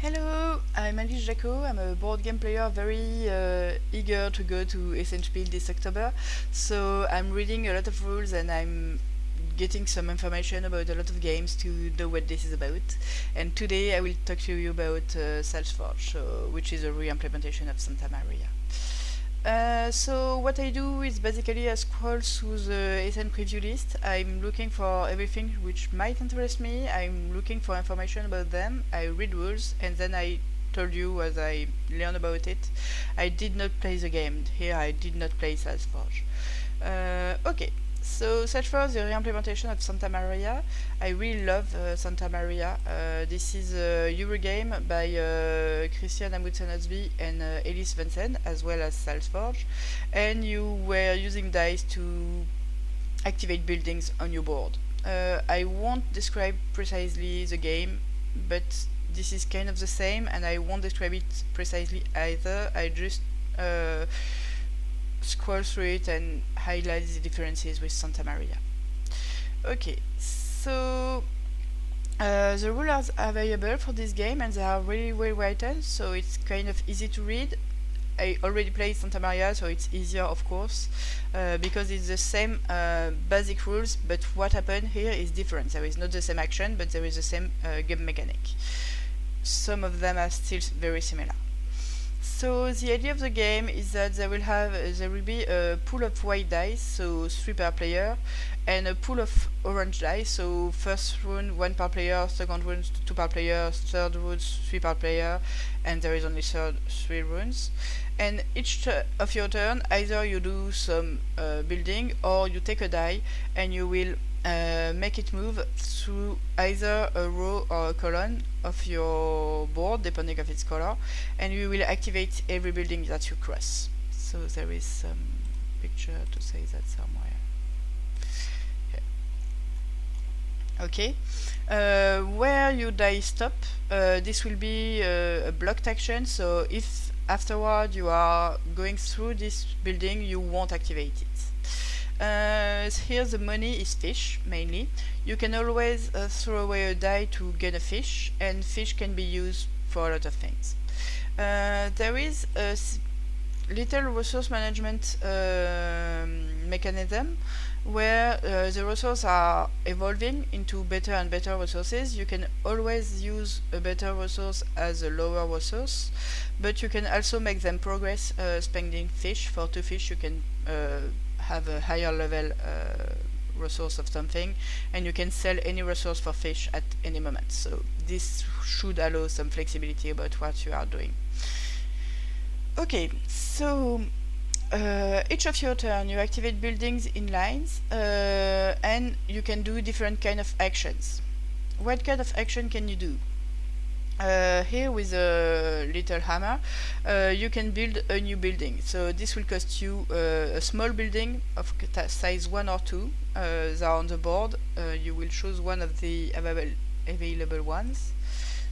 Hello, I'm Alice Jaco. I'm a board game player very eager to go to Essen Spiel this October. So I'm reading a lot of rules and I'm getting some information about a lot of games to know what this is about. And today I will talk to you about Saltfjord, which is a re-implementation of Santa Maria. So what I do is basically I scroll through the Essen preview list. I'm looking for everything which might interest me. I'm looking for information about them. I read rules and then I told you as I learn about it. I did not play the game. Here I did not play Saltfjord. Okay. So Saltfjord is a re-implementation of Santa Maria. I really love Santa Maria. This is a Euro game by Kristian, Amundsen, Østby and Eilif, Svensson, as well as Saltfjord. And you were using dice to activate buildings on your board. I won't describe precisely the game, but this is kind of the same, and I won't describe it precisely either. I just scroll through it and highlight the differences with Santa Maria. Okay, so the rules are available for this game and they are really well written, so it's kind of easy to read. I already played Santa Maria, so it's easier, of course, because it's the same basic rules, but what happened here is different. There is not the same action, but there is the same game mechanic. Some of them are still very similar. So the idea of the game is that there will be a pool of white dice, so 3 per player, and a pool of orange dice, so first round 1 per player, second round 2 per player, third round 3 per player, and there is only 3 rounds. And each of your turn, either you do some building or you take a die and you will make it move through either a row or a column of your board, depending on its color, and you will activate every building that you cross. So there is some picture to say that somewhere. Here. Okay. Where your die stop, this will be a blocked action, so if afterward you are going through this building, you won't activate it. Here the money is fish, mainly. You can always throw away a die to get a fish, and fish can be used for a lot of things. There is a little resource management mechanism where the resources are evolving into better and better resources. You can always use a better resource as a lower resource, but you can also make them progress spending fish. For 2 fish you can have a higher level resource of something, and you can sell any resource for fish at any moment. So this should allow some flexibility about what you are doing. Okay, so each of your turn you activate buildings in lines, and you can do different kind of actions. What kind of action can you do? Here with a little hammer you can build a new building, so this will cost you a small building of size 1 or 2. They are on the board. You will choose one of the available ones.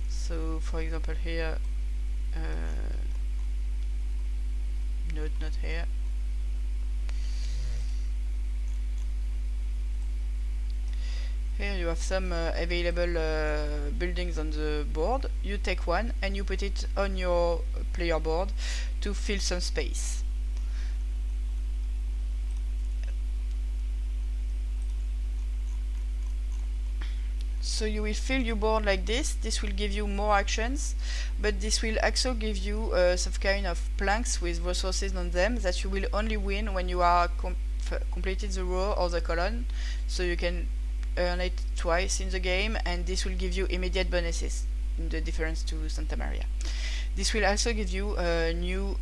So for example here, no, not here. Here you have some available buildings on the board. You take one and you put it on your player board to fill some space. So you will fill your board like this. This will give you more actions, but this will also give you some kind of planks with resources on them that you will only win when you are completed the row or the column. So you can earn it twice in the game, and this will give you immediate bonuses, in the difference to Santa Maria. This will also give you new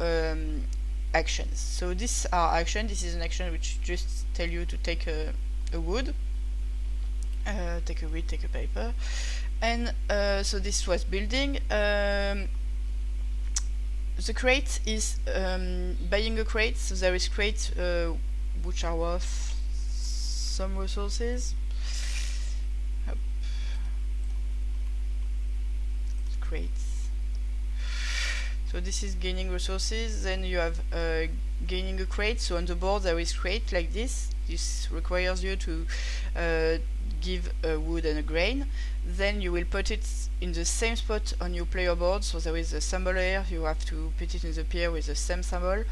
actions. So these are actions. This is an action which just tell you to take a wood, take a wood, take a paper, and so this was building. The crate is buying a crate. So there is crates which are worth some resources. Crates. So this is gaining resources. Then you have gaining a crate. So on the board there is crate like this. This requires you to give a wood and a grain. Then you will put it in the same spot on your player board. So there is a symbol here. You have to put it in the pier with the same symbol.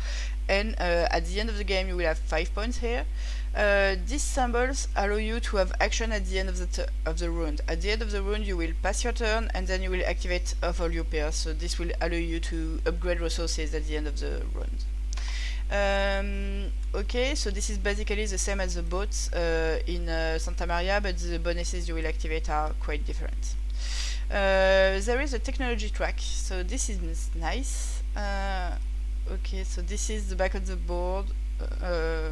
And at the end of the game, you will have 5 points here. These symbols allow you to have action at the end of the round. At the end of the round, you will pass your turn, and then you will activate off all your pairs. So this will allow you to upgrade resources at the end of the round. Okay, so this is basically the same as the boats in Santa Maria, but the bonuses you will activate are quite different. There is a technology track, so this is nice. Okay, so this is the back of the board, the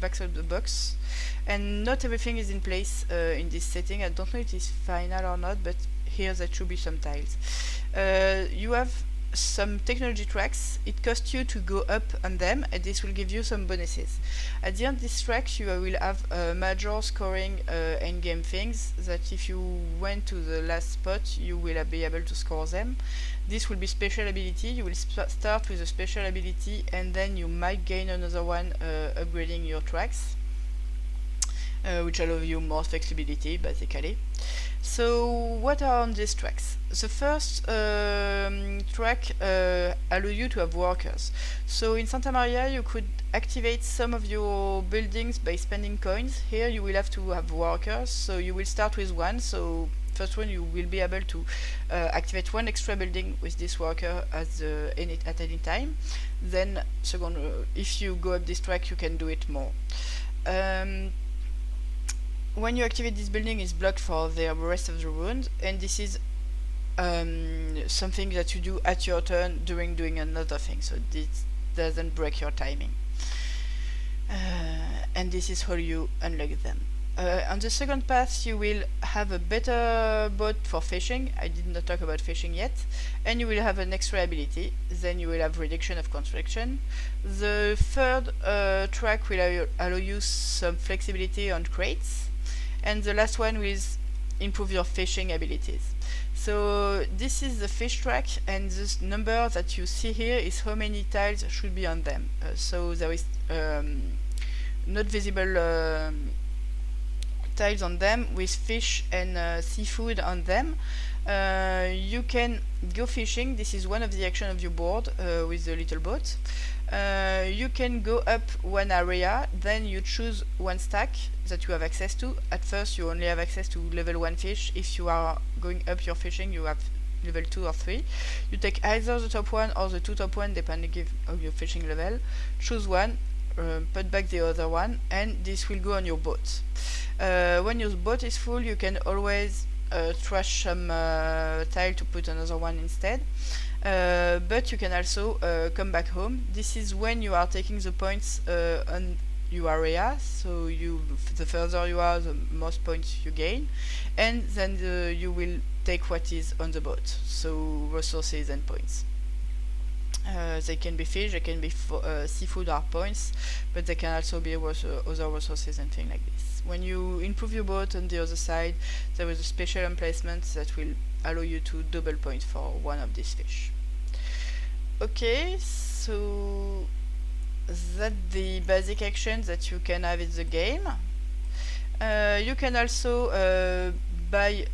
back of the box, and not everything is in place in this setting. I don't know if it is final or not, but here there should be some tiles. You have some technology tracks. It costs you to go up on them, and this will give you some bonuses. At the end of this track, you will have major scoring endgame things that if you went to the last spot, you will be able to score them. This will be special ability. You will start with a special ability, and then you might gain another one upgrading your tracks, which allow you more flexibility basically. So what are on these tracks? The first track allow you to have workers. So in Santa Maria you could activate some of your buildings by spending coins. Here you will have to have workers, so you will start with one. So first one, you will be able to activate one extra building with this worker at any time. Then second, if you go up this track, you can do it more. When you activate this building, is blocked for the rest of the round, and this is something that you do at your turn during doing another thing, so this doesn't break your timing. And this is how you unlock them. On the second path, you will have a better boat for fishing. I did not talk about fishing yet. And you will have an extra ability. Then you will have reduction of construction. The third track will allow you some flexibility on crates. And the last one will improve your fishing abilities. So this is the fish track, and this number that you see here is how many tiles should be on them. So there is not visible tiles on them with fish and seafood on them. You can go fishing. This is one of the actions of your board with the little boat. You can go up one area, then you choose one stack that you have access to. At first you only have access to level 1 fish. If you are going up your fishing, you have level 2 or 3. You take either the top one or the two top one depending on your fishing level. Choose one, put back the other one, and this will go on your boat. When your boat is full, you can always trash some tile to put another one instead. But you can also come back home. This is when you are taking the points on your area, so the further you are, the most points you gain, and then you will take what is on the boat, so resources and points. They can be fish, they can be seafood or points, but they can also be other resources and things like this. When you improve your boat on the other side, there is a special emplacement that will allow you to double points for one of these fish. Okay, so that's the basic actions that you can have in the game. You can also buy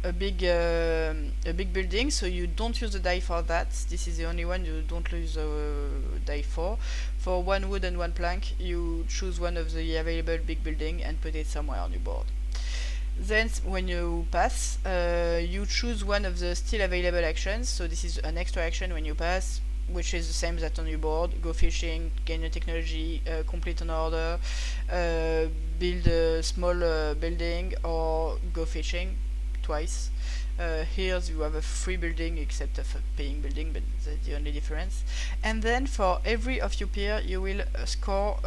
a big building, so you don't use the die for that. This is the only one you don't use the die for. For one wood and one plank, you choose one of the available big building and put it somewhere on your board. Then when you pass, you choose one of the still available actions. So this is an extra action when you pass, which is the same that on your board. Go fishing, gain a technology, complete an order, build a small building, or go fishing twice. Here you have a free building except a paying building, but that's the only difference. And then for every of your peer, you will score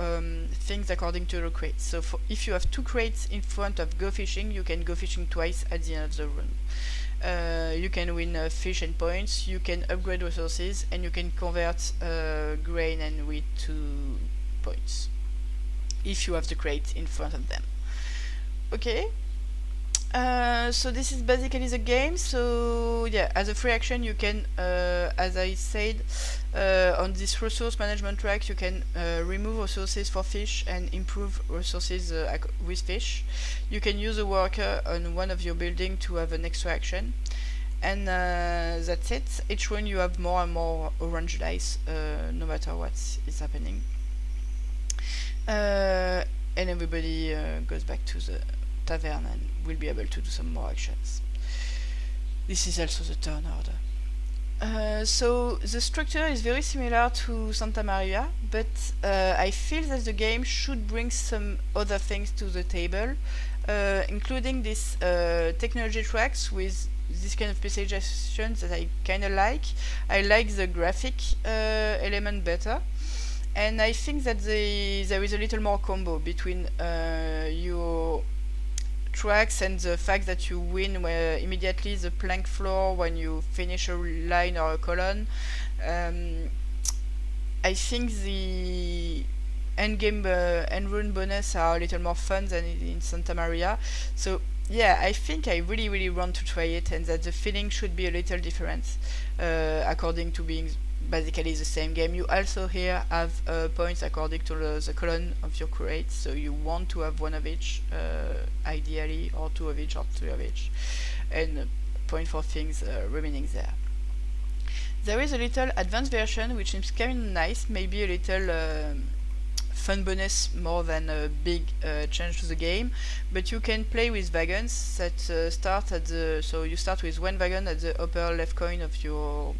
things according to your crates. So if you have 2 crates in front of go fishing, you can go fishing twice at the end of the run. You can win fish and points, you can upgrade resources, and you can convert grain and wheat to points if you have the crate in front of them. Okay. So this is basically the game. So yeah, as a free action, you can, as I said, on this resource management track, you can remove resources for fish and improve resources with fish. You can use a worker on one of your buildings to have an extra action, and that's it. Each one you have more and more orange dice, no matter what is happening. And everybody goes back to the tavern and will be able to do some more actions. This is also the turn order. So the structure is very similar to Santa Maria, but I feel that the game should bring some other things to the table, including this technology tracks with this kind of specializations that I kind of like. I like the graphic element better. And I think that there is a little more combo between your tracks and the fact that you win immediately the plank floor when you finish a line or a column. I think the endgame end run bonus are a little more fun than in Santa Maria. So yeah, I think I really want to try it, and that the feeling should be a little different according to being basically the same game. You also here have points according to the column of your crate, so you want to have one of each, ideally, or two of each, or three of each, and point for things remaining there. There is a little advanced version which is kind of nice, maybe a little fun bonus more than a big change to the game, but you can play with wagons that start at the, so you start with one wagon at the upper left corner of your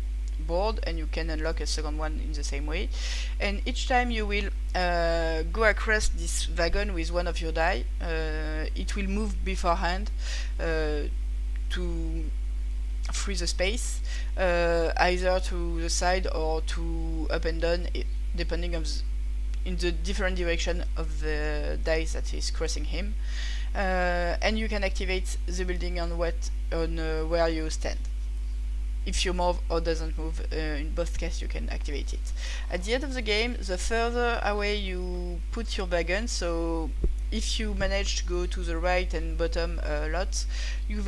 board, and you can unlock a second one in the same way, and each time you will go across this wagon with one of your die, it will move beforehand to free the space, either to the side or to up and down, depending on in the different direction of the dice that is crossing him, and you can activate the building on where you stand. If you move or doesn't move, in both cases you can activate it. At the end of the game, the further away you put your wagon, so if you manage to go to the right and bottom a lot, you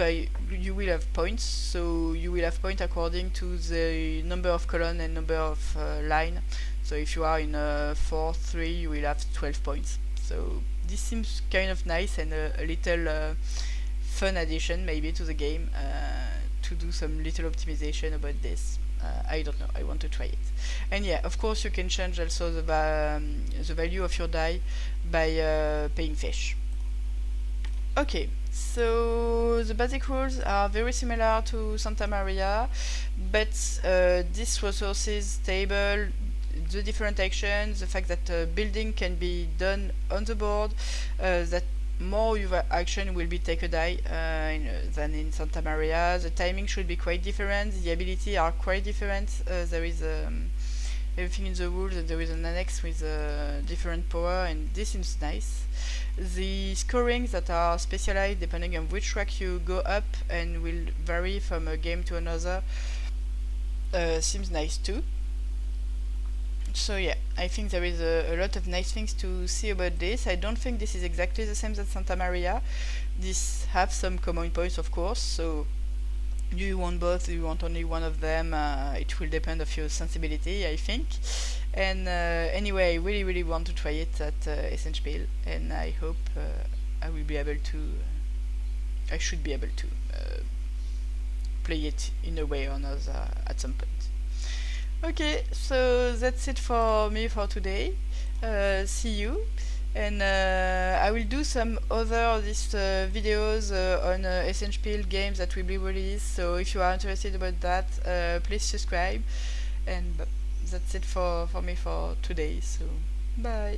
will have points. So you will have points according to the number of column and number of line. So if you are in 4-3, you will have 12 points. So this seems kind of nice and a little fun addition maybe to the game, to do some little optimization about this. I don't know, I want to try it. And yeah, of course you can change also the value of your die by paying fish. Okay, so the basic rules are very similar to Santa Maria, but this resources table, the different actions, the fact that building can be done on the board, that more your action will be take a die than in Santa Maria. The timing should be quite different, the ability are quite different. There is everything in the rules, and there is an annex with different power, and this seems nice. The scorings that are specialized depending on which track you go up and will vary from a game to another seems nice too. So yeah, I think there is a lot of nice things to see about this. I don't think this is exactly the same as Santa Maria. This have some common points, of course, so you want both, you want only one of them, it will depend of your sensibility, I think. And anyway, I really want to try it at Essen Spiel, and I hope I will be able to, I should be able to play it in a way or another at some point. Okay, so that's it for me for today. See you, and I will do some other videos on Essen Spiel games that will be released. So if you are interested about that, please subscribe. And that's it for me for today. So bye.